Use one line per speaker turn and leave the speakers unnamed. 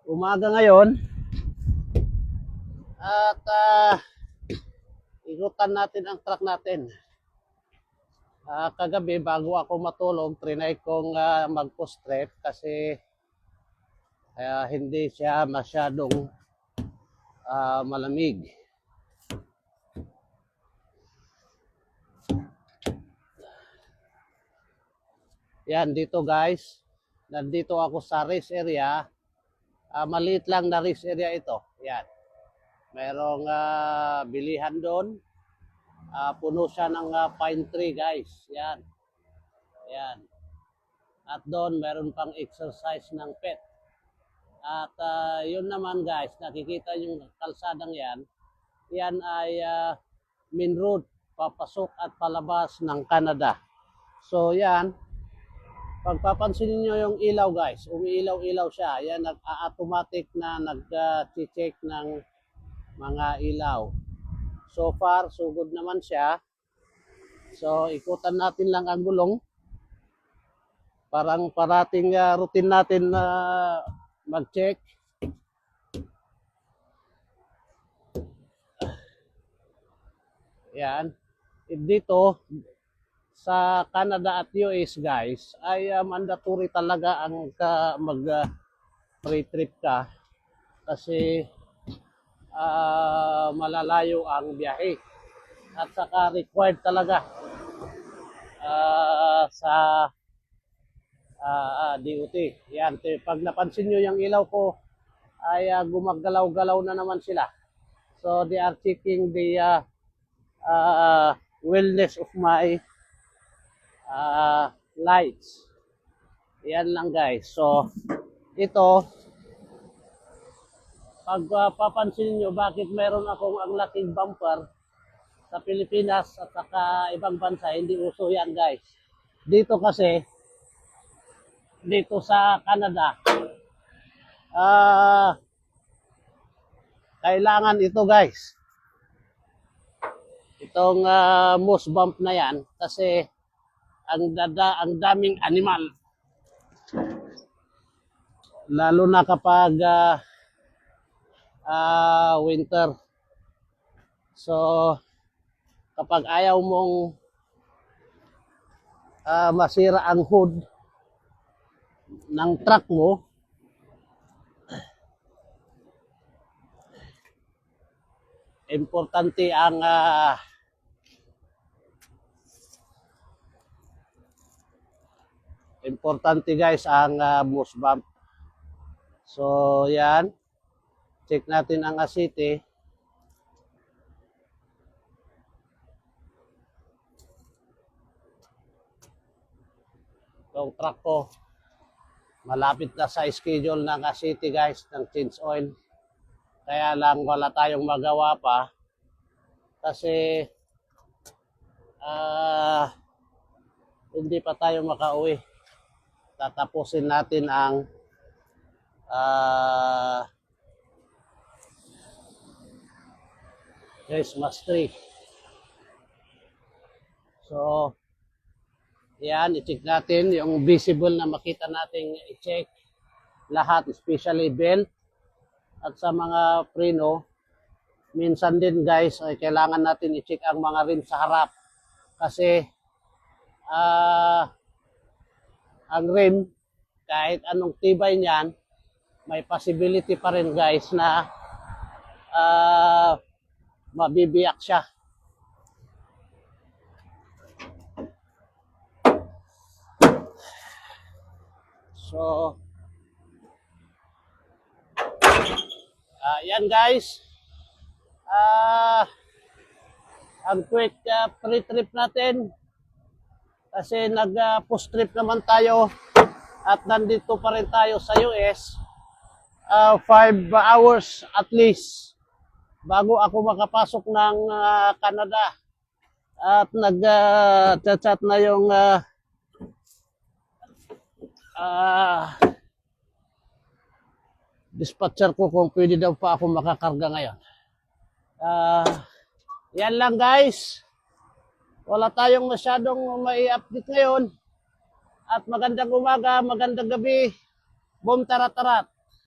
Umaga ngayon at ikutan natin ang truck natin. Kagabi bago ako matulog, trinay kong mag-post trip kasi hindi siya masyadong malamig. Yan, dito guys, nandito ako sa race area. Maliit lang na race area ito. Yan. Merong bilihan doon. Puno siya ng pine tree guys. Yan. Yan. At doon meron pang exercise ng pet. At yun naman guys, nakikita yung kalsadang yan. Yan ay main road, papasok at palabas ng Canada. So yan. Pagpapansin niyo yung ilaw guys, umiilaw-ilaw siya. Yan, automatic na nag-check ng mga ilaw. So far, so good naman siya. So ikutan natin lang ang gulong. Parang parating routine natin na mag-check. Yan. Dito, sa Canada at US guys ay mandatory talaga ang mag-free trip ka kasi malalayo ang biyahe at saka required talaga sa DOT. Yan, pag napansin nyo yung ilaw ko ay gumagalaw-galaw na naman sila. So they are checking the wellness of my lights. Yan lang guys. So ito, pag papansin nyo bakit meron akong ang laking bumper sa Pilipinas at saka ibang bansa, hindi uso yan guys. Dito kasi, dito sa Canada, kailangan ito guys, itong moose bump na yan kasi ang daming animal, lalo na kapag winter. So kapag ayaw mong masira ang hood ng truck mo, importante ang importante guys ang moose bump. So yan, check natin ang asiti. Itong truck ko malapit na sa schedule ng asiti guys, ng change oil. Kaya lang wala tayong magawa pa kasi hindi pa tayo makauwi. Tatapusin natin ang Christmas tree. So, yan, i-check natin yung visible na makita natin i-check lahat, especially belt at sa mga preno. Minsan din guys, ay kailangan natin i-check ang mga rim sa harap kasi ang rim, kahit anong tibay niyan, may possibility pa rin guys na mabibiyak siya. So, yan guys. Ang quick pre-trip natin kasi nag-post trip naman tayo at nandito pa rin tayo sa US 5 hours at least bago ako makapasok ng Canada at nag-chat na yung dispatcher ko kung pwede daw pa ako makakarga ngayon. Yan lang guys. Wala tayong masyadong mai-update ngayon. At magandang umaga, magandang gabi. Boom, tarat-tarat.